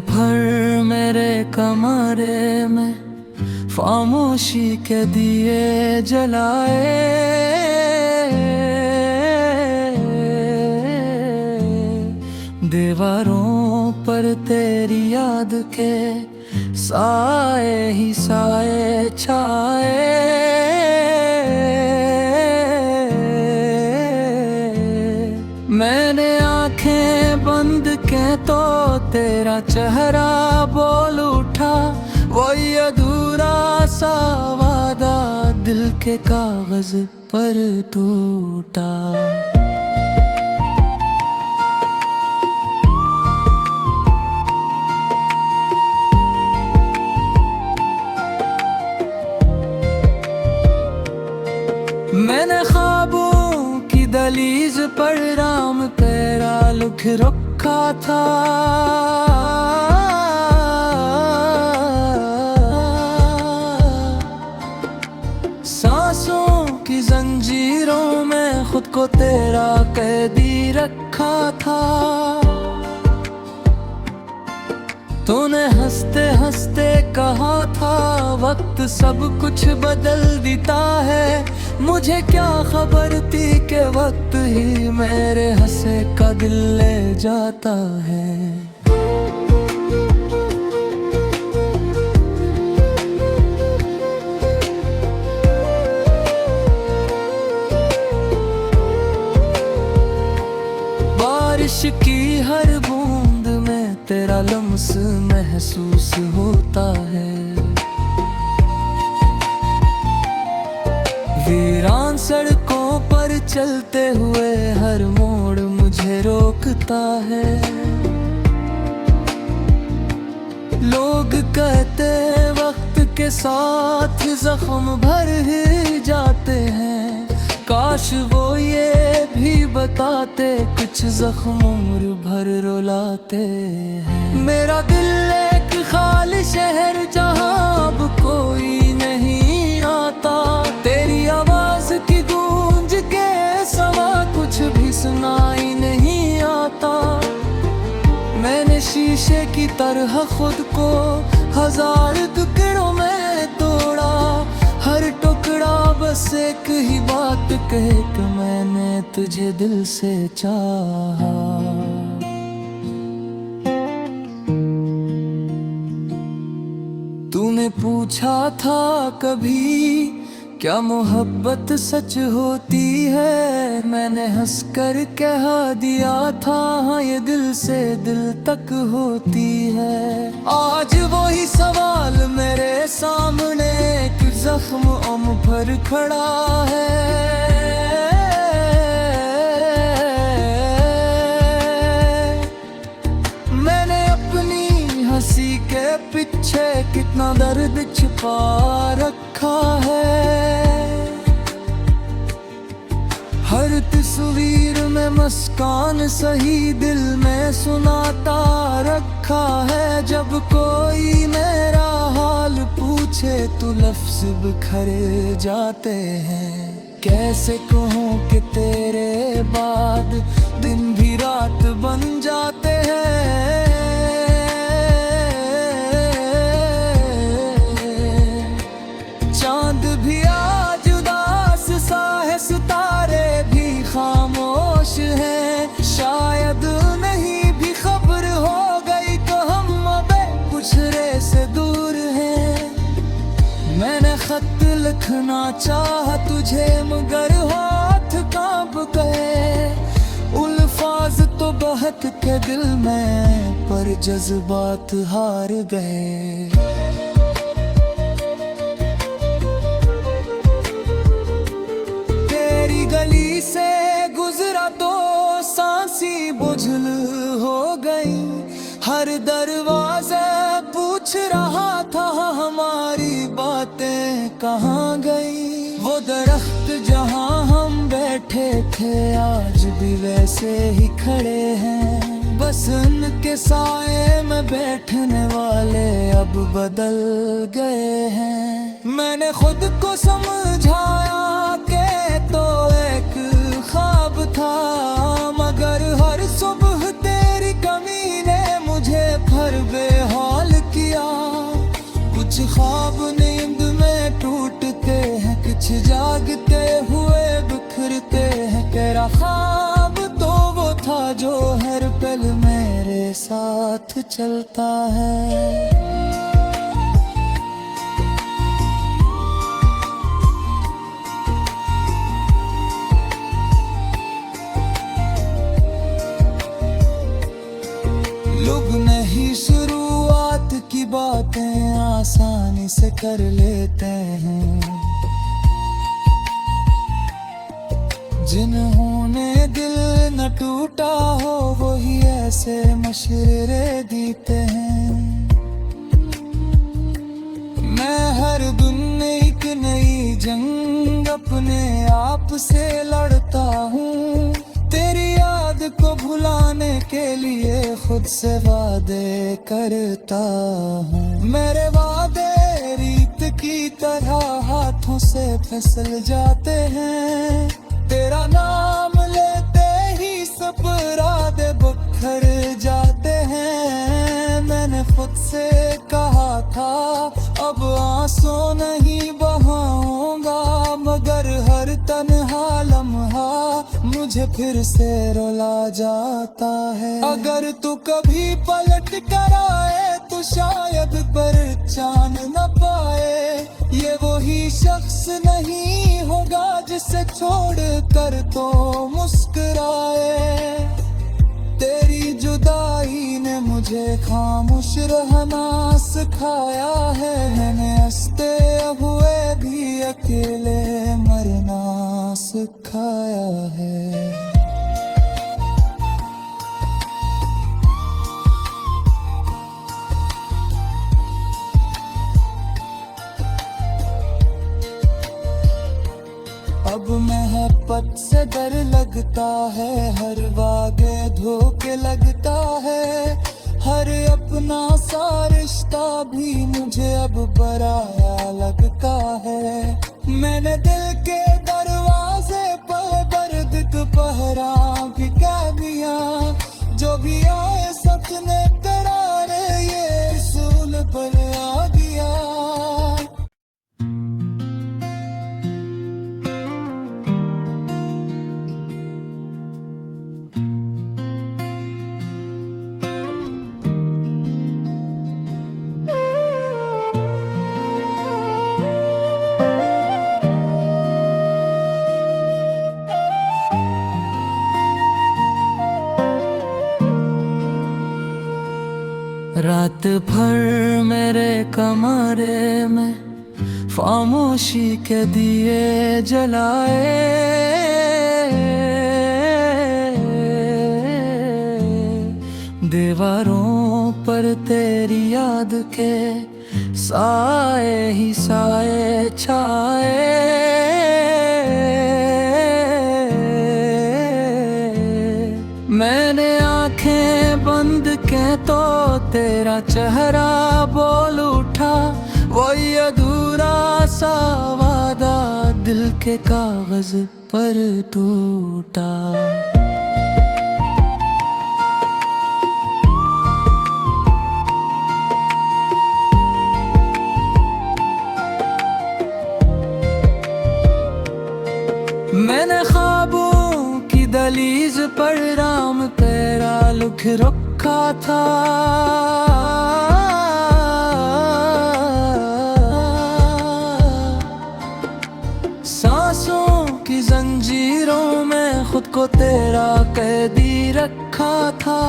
भर मेरे कमरे में खामोशी के दिए जलाए, दीवारों पर तेरी याद के साए ही साए छाए। मैंने आंखें बंद के तो तेरा चेहरा बोल उठा, वही अधूरा सा वादा दिल के कागज पर टूटा। मैंने ख्वाबों की दहलीज पर नाम तेरा लिख रखा था, सांसों की जंजीरों में खुद को तेरा कैदी रखा था। तूने हंसते हंसते कहा था वक्त सब कुछ बदल देता है, मुझे क्या खबर थी कि वक्त ही मेरे हंसे का दिल ले जाता है। बारिश की हर बूंद में तेरा लम्स महसूस होता है, वीरान सड़कों पर चलते हुए हर मोड़ मुझे रोकता है। लोग कहते वक्त के साथ जख्म भर ही जाते हैं, काश वो ये भी बताते कुछ जख्म उम्र भर रुलाते हैं। मेरा दिल एक खाली शहर जहाँ अब कोई नहीं आता, तेरी आवाज की गूंज के सवा कुछ भी सुनाई नहीं आता। मैंने शीशे की तरह खुद को हजार टुकड़ों में तोड़ा, हर टुकड़ा बस एक ही बात कहे कि मैंने तुझे दिल से चाहा। तूने पूछा था कभी क्या मोहब्बत सच होती है, मैंने हंसकर कह दिया था हाँ ये दिल से दिल तक होती है। आज वही सवाल मेरे सामने एक जख्म उम्र भर खड़ा है। मैंने अपनी हंसी के पीछे कितना दर्द छिपा रखा है, हर तस्वीर में मुस्कान सही दिल में सुनाता रखा है। जब कोई मेरा हाल पूछे तो लफ्ज बिखरे जाते हैं, कैसे कहूँ कि तेरे बाद दिन भी रात बन जाते हैं। चांद भी आज उदास सा है, सितारे भी खामोश हैं, शायद नहीं भी खबर हो गई तो हम अब गुजरे से दूर हैं। मैंने खत लिखना चाहा तुझे मगर हाथ कांप गए, अल्फाज तो बहक के दिल में पर जज्बात हार गए। गली से गुजरा तो सांसी बुझल हो गई, हर दरवाजा पूछ रहा था हमारी बातें कहाँ गई। वो दरख्त जहाँ हम बैठे थे आज भी वैसे ही खड़े हैं, बस उनके साए में बैठने वाले अब बदल गए हैं। मैंने खुद को समझाया कि तो एक ख्वाब था, मगर हर सुबह तेरी कमी ने मुझे भर ख्वाब नींद में टूटते हैं, कुछ जागते हुए बिखरते हैं। तेरा ख्वाब तो वो था जो हर पल मेरे साथ चलता है। लोग नहीं शुरुआत की बातें आसानी से कर लेते हैं, जिन्होंने दिल न टूटा हो वही ऐसे मशवरे देते हैं। मैं हर दिन एक नई जंग अपने आप से लड़ता हूँ, तेरी याद को भुलाने के लिए खुद से वादे करता हूँ। मेरे वादे रीत की तरह हाथों से फिसल जाते हैं, तेरा नाम लेते ही सब इरादे बिखर जाते हैं। मैंने खुद से कहा था अब आंसू नहीं बहाऊंगा, मगर हर तन्हा लम्हा मुझे फिर से रुला जाता है। अगर तू कभी पलट कर आए तो शायद पहचान न पाए, ये वही शख्स नहीं होगा जिसे छोड़ कर तो मुस्कुराए। तेरी जुदाई ने मुझे खामोश रहना सिखाया है, मैंने हंसते हुए भी अकेले मरना सिखाया है। अब मोहब्बत से डर लगता है, हर वादे धोखे लगता है, हर अपना सा रिश्ता भी मुझे अब पराया लगता है। मैंने दिल के दरवाजे पर दर्द का पहरा भी कह दिया, जो भी आए सपने करार ये रसूल पर आ गया। रात भर मेरे कमरे में खामोशी के दिए जलाए, दीवारों पर तेरी याद के साए ही साए छाए। मैंने आंखें बंद के तो तेरा चेहरा बोल उठा, वही अधूरा सा वादा दिल के कागज पर टूटा। मैंने ख्वाबों की दहलीज पर राम तेरा लिख रखा था, सांसों की जंजीरों में खुद को तेरा कैदी रखा था।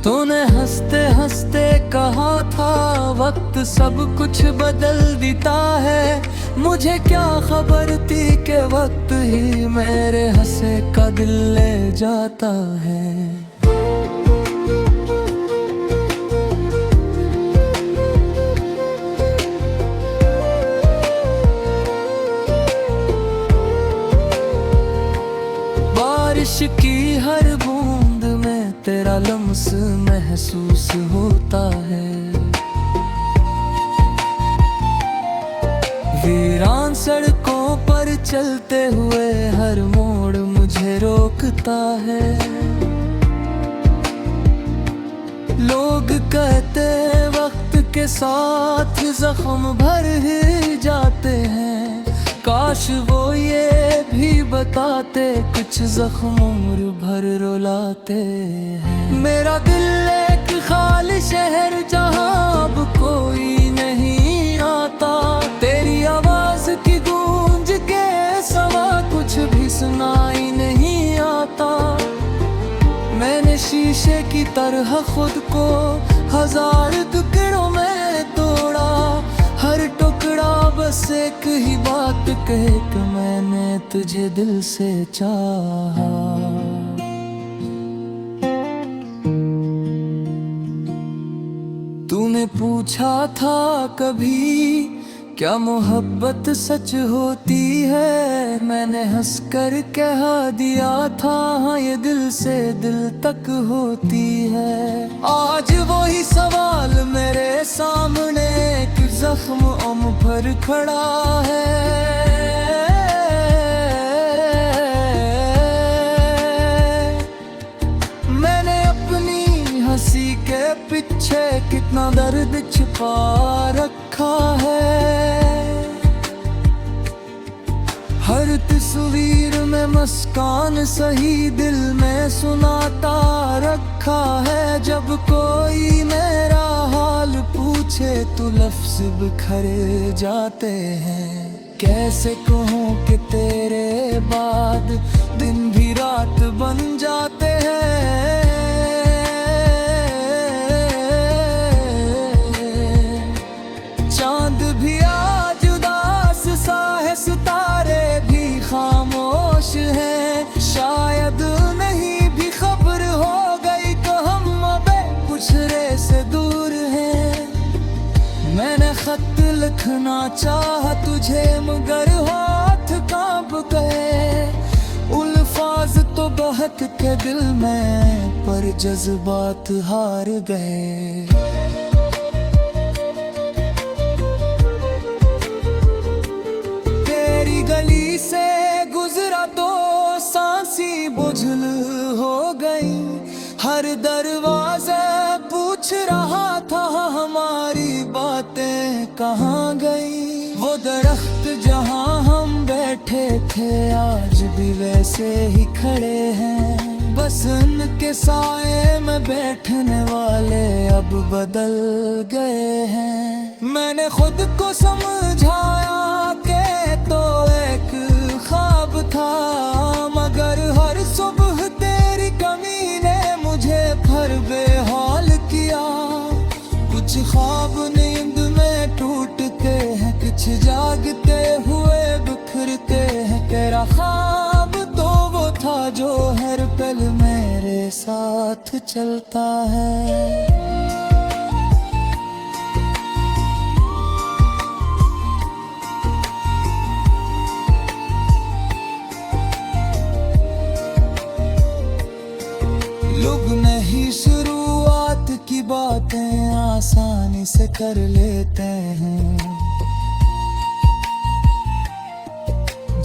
तूने हंसते हंसते कहा था वक्त सब कुछ बदल देता है, मुझे क्या खबर थी कि वक्त ही मेरे हंसे का दिल ले जाता है। बारिश की हर बूंद में तेरा लम्स महसूस होता है, वीरान सड़कों पर चलते हुए हर मोड़ मुझे रोकता है। लोग कहते वक्त के साथ जख्म भर ही जाते हैं, काश वो ये भी बताते कुछ जख्म उम्र भर रुलाते हैं। मेरा दिल एक खाली शहर जहाँ अब कोई नहीं आता, तेरी आवाज की गूंज के सवा कुछ भी सुनाई नहीं आता। मैंने शीशे की तरह खुद को हजार टुकड़ों में तोड़ा, हर टुकड़ा बस एक ही बात कहे कि मैंने तुझे दिल से चाहा। तूने पूछा था कभी क्या मोहब्बत सच होती है, मैंने हंसकर कह दिया था हाँ ये दिल से दिल तक होती है। आज वही सवाल मेरे सामने एक जख्म उम्र भर खड़ा है। मैंने अपनी हंसी के पीछे कितना दर्द छिपा रखा है। हर तस्वीर में मुस्कान सही दिल में सुनाता रखा है। जब कोई मेरा हाल पूछे तो लफ्ज बिखर जाते हैं। कैसे कहूँ कि तेरे बाद दिन भी रात बन जाते हैं। चांद भी आज उदास सा है, सितारे भी खामोश हैं। शायद नहीं भी खबर हो गई तो हम अब कुछरे से दूर हैं। मैंने खत लिखना चाहा तुझे मगर हाथ कांप गए। अल्फाज तो बहक के दिल में पर जज्बात हार गए। गली से गुजरा तो सांसी बुझल हो गई। हर दरवाजा पूछ रहा था हमारी बातें कहाँ गई। वो दरख्त जहाँ हम बैठे थे आज भी वैसे ही खड़े हैं। बस उनके साए में बैठने वाले अब बदल गए हैं। मैंने खुद को समझाया कि तो एक ख्वाब था, मगर हर सुबह तेरी कमी ने मुझे फिर बेहाल किया। कुछ ख्वाब नींद में टूटते हैं, कुछ जागते हुए बिखरते हैं। तेरा ख्वाब तो वो था जो हर पल मेरे साथ चलता है। लोग नहीं शुरुआत की बातें आसानी से कर लेते हैं।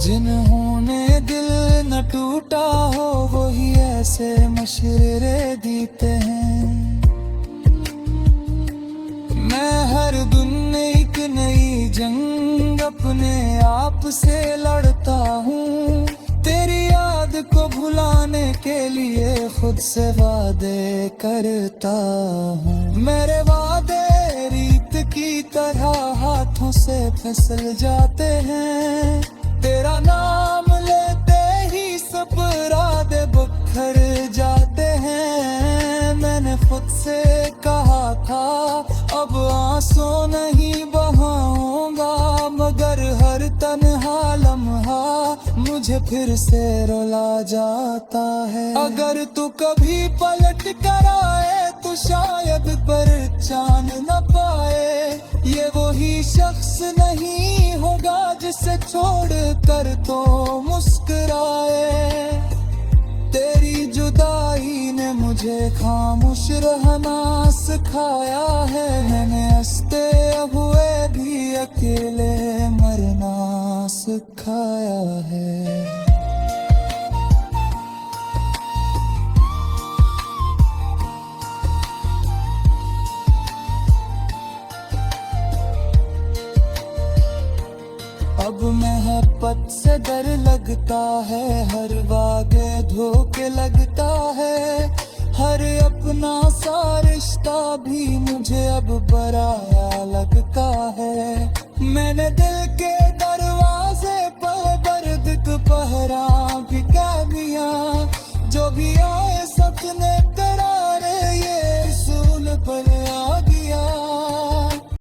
जिन्होंने दिल न टूटा हो वही ऐसे मशवरे देते हैं। मैं हर दिन एक नई जंग अपने आप से लड़ता हूँ। तेरी याद को भुलाने के लिए खुद से वादे करता हूँ। मेरे वादे रीत की तरह हाथों से फिसल जाते हैं। तेरा नाम लेते ही सब इरादे बिखर जाते हैं। मैंने खुद से कहा था अब आंसू नहीं बहाऊंगा, मगर हर तन्हा लम्हा मुझे फिर से रुला जाता है। अगर तू कभी पलट कर आए तो शायद पहचान न पाए। ये वही शख्स नहीं होगा जिसे छोड़ कर तो मुस्कुराए। तेरी जुदाई ने मुझे खामोश रहना सिखाया है। मैंने हंसते हुए भी अकेले मरना सिखाया है। अब मोहब्बत से डर लगता है, हर वादे धोखे लगता है, हर अपना सा रिश्ता भी मुझे अब पराया लगता है। मैंने दिल के दरवाजे पर दर्द पहरा भी कह दिया, जो भी